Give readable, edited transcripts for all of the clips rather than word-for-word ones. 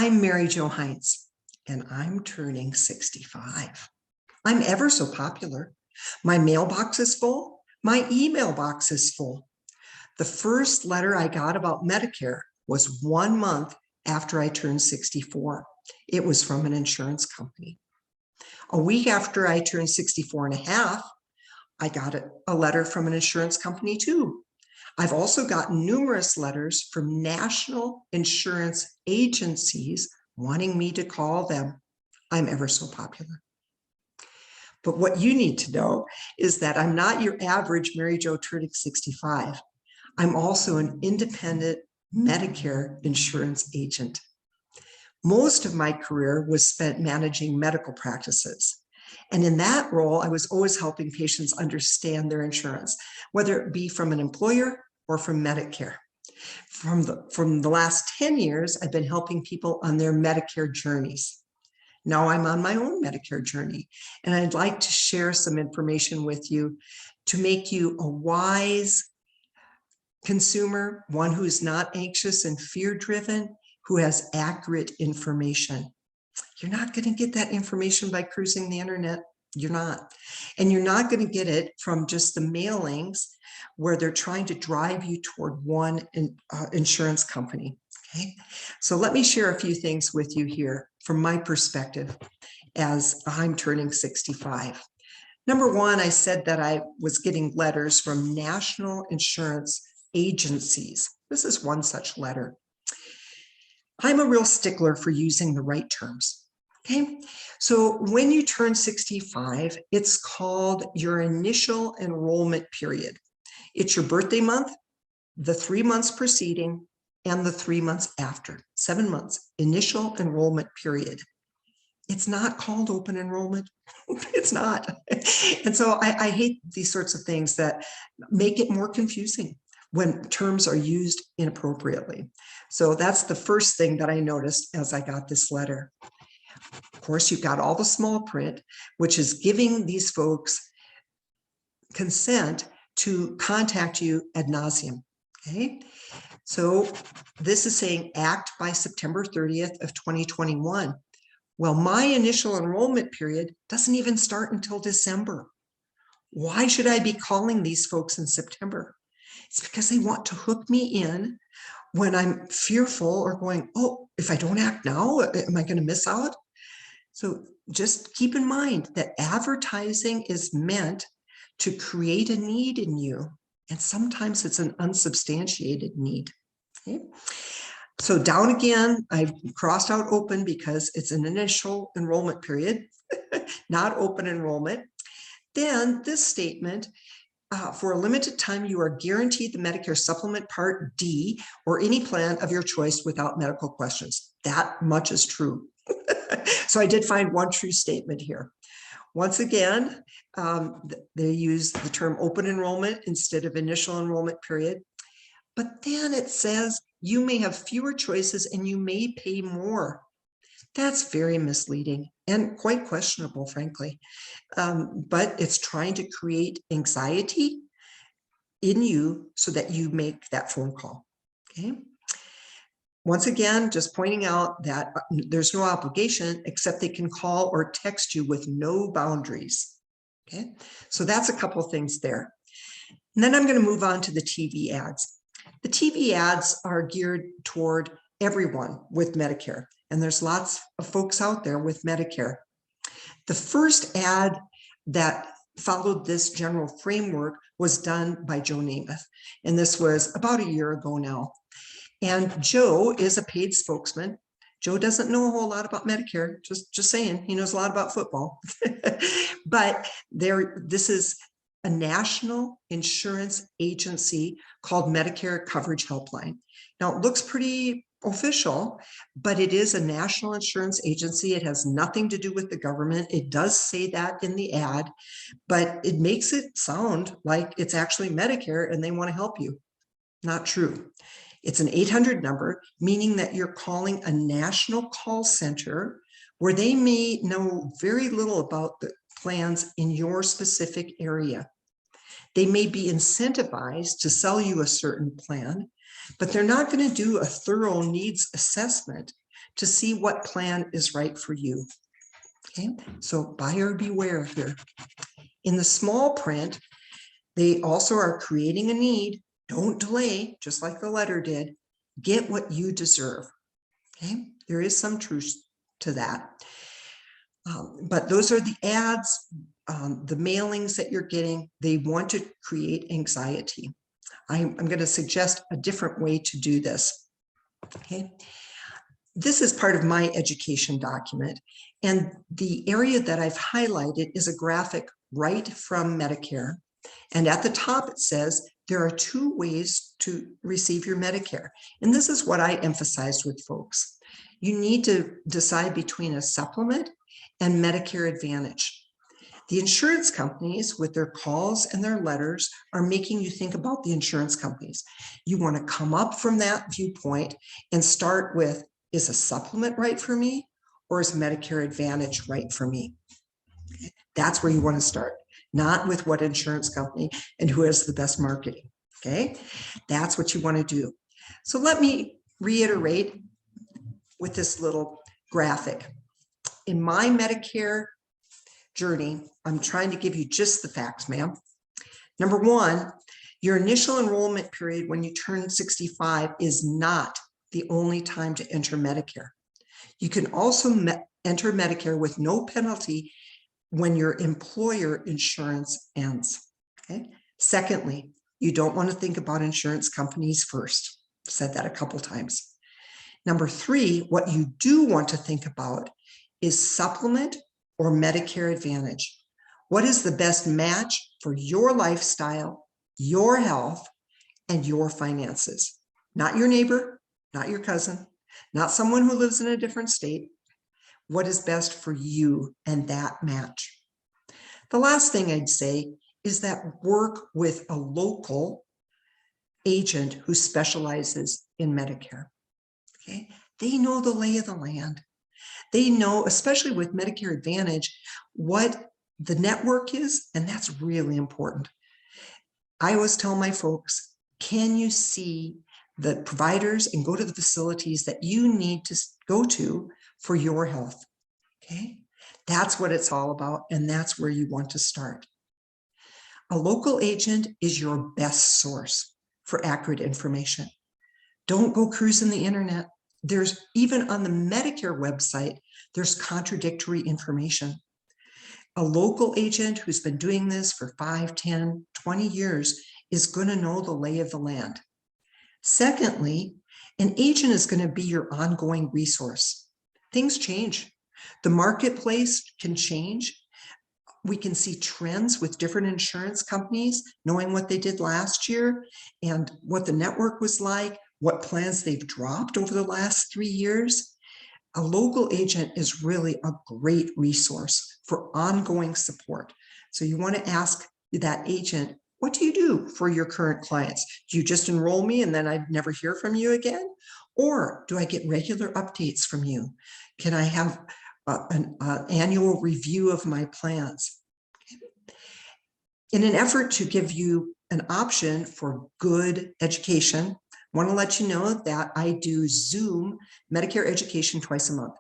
I'm Mary Jo Heinz, and I'm turning 65. I'm ever so popular. My mailbox is full. My email box is full. The first letter I got about Medicare was 1 month after I turned 64. It was from an insurance company. A week after I turned 64 and a half, I got a letter from an insurance company too. I've also gotten numerous letters from national insurance agencies wanting me to call them. I'm ever so popular. But what you need to know is that I'm not your average Mary Jo turning 65. I'm also an independent Medicare insurance agent. Most of my career was spent managing medical practices. And in that role, I was always helping patients understand their insurance, whether it be from an employer or from Medicare. From the last 10 years, I've been helping people on their Medicare journeys. Now I'm on my own Medicare journey, and I'd like to share some information with you to make you a wise consumer, one who's not anxious and fear-driven, who has accurate information. You're not going to get that information by cruising the internet. You're not. And you're not going to get it from just the mailings where they're trying to drive you toward one insurance company. Okay. So let me share a few things with you here from my perspective as I'm turning 65. Number one, I said that I was getting letters from national insurance agencies. This is one such letter. I'm a real stickler for using the right terms. Okay, so when you turn 65, it's called your initial enrollment period. It's your birthday month, the 3 months preceding, and the 3 months after. 7 months, initial enrollment period. It's not called open enrollment. It's not. And so I hate these sorts of things that make it more confusing when terms are used inappropriately. So that's the first thing that I noticed as I got this letter. Of course, you've got all the small print, which is giving these folks consent to contact you ad nauseum. Okay, so this is saying act by September 30th of 2021. Well, my initial enrollment period doesn't even start until December. Why should I be calling these folks in September? It's because they want to hook me in when I'm fearful or going, oh, if I don't act now, am I going to miss out? So just keep in mind that advertising is meant to create a need in you. And sometimes it's an unsubstantiated need. Okay. So down again, I've crossed out open because it's an initial enrollment period, not open enrollment. Then this statement, for a limited time, you are guaranteed the Medicare Supplement Part D or any plan of your choice without medical questions. That much is true. So I did find one true statement here. Once again, they use the term open enrollment instead of initial enrollment period. But then it says you may have fewer choices and you may pay more. That's very misleading and quite questionable, frankly. But it's trying to create anxiety in you so that you make that phone call. Okay. Once again, just pointing out that there's no obligation except they can call or text you with no boundaries. Okay, so that's a couple of things there. And then I'm going to move on to the TV ads. The TV ads are geared toward everyone with Medicare, and there's lots of folks out there with Medicare. The first ad that followed this general framework was done by Joe Namath, and this was about a year ago now. And Joe is a paid spokesman. Joe doesn't know a whole lot about Medicare, just saying. He knows a lot about football. But this is a national insurance agency called Medicare Coverage Helpline. Now, it looks pretty official, but it is a national insurance agency. It has nothing to do with the government. It does say that in the ad, but it makes it sound like it's actually Medicare and they want to help you. Not true. It's an 800 number, meaning that you're calling a national call center where they may know very little about the plans in your specific area. They may be incentivized to sell you a certain plan, but they're not going to do a thorough needs assessment to see what plan is right for you. Okay, so buyer beware here. In the small print, they also are creating a need. Don't delay, just like the letter did. Get what you deserve. Okay, there is some truth to that. But those are the ads, the mailings that you're getting. They want to create anxiety. I'm going to suggest a different way to do this. Okay, this is part of my education document, and the area that I've highlighted is a graphic right from Medicare. And at the top it says there are 2 ways to receive your Medicare. And this is what I emphasized with folks. You need to decide between a supplement and Medicare Advantage. The insurance companies, with their calls and their letters, are making you think about the insurance companies. You want to come up from that viewpoint and start with, is a supplement right for me, or is Medicare Advantage right for me? That's where you want to start, not with what insurance company and who has the best marketing. Okay, that's what you want to do. So let me reiterate with this little graphic. In my Medicare journey, I'm trying to give you just the facts, ma'am. Number 1, your initial enrollment period when you turn 65 is not the only time to enter Medicare. You can also enter Medicare with no penalty when your employer insurance ends. Okay. Secondly, you don't want to think about insurance companies first. I've said that a couple times. Number 3, what you do want to think about is supplement or Medicare Advantage. What is the best match for your lifestyle, your health, and your finances? Not your neighbor, not your cousin, not someone who lives in a different state. What is best for you and that match? The last thing I'd say is that work with a local agent who specializes in Medicare. Okay, they know the lay of the land. They know, especially with Medicare Advantage, what the network is, and that's really important. I always tell my folks, can you see the providers and go to the facilities that you need to go to for your health? Okay, that's what it's all about, and that's where you want to start. A local agent is your best source for accurate information. Don't go cruising the internet. There's even on the Medicare website, there's contradictory information. A local agent who's been doing this for 5, 10, 20 years is going to know the lay of the land. Secondly, an agent is going to be your ongoing resource. Things change. The marketplace can change. We can see trends with different insurance companies, knowing what they did last year and what the network was like, what plans they've dropped over the last 3 years. A local agent is really a great resource for ongoing support. So you want to ask that agent, what do you do for your current clients? Do you just enroll me and then I'd never hear from you again? Or do I get regular updates from you? Can I have an annual review of my plans? In an effort to give you an option for good education, I want to let you know that I do Zoom Medicare education twice a month.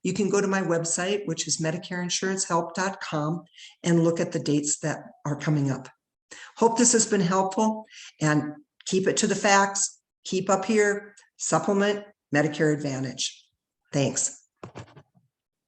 You can go to my website, which is medicareinsuranchelp.com, and look at the dates that are coming up. Hope this has been helpful, and keep it to the facts. Keep up here, supplement Medicare Advantage. Thanks.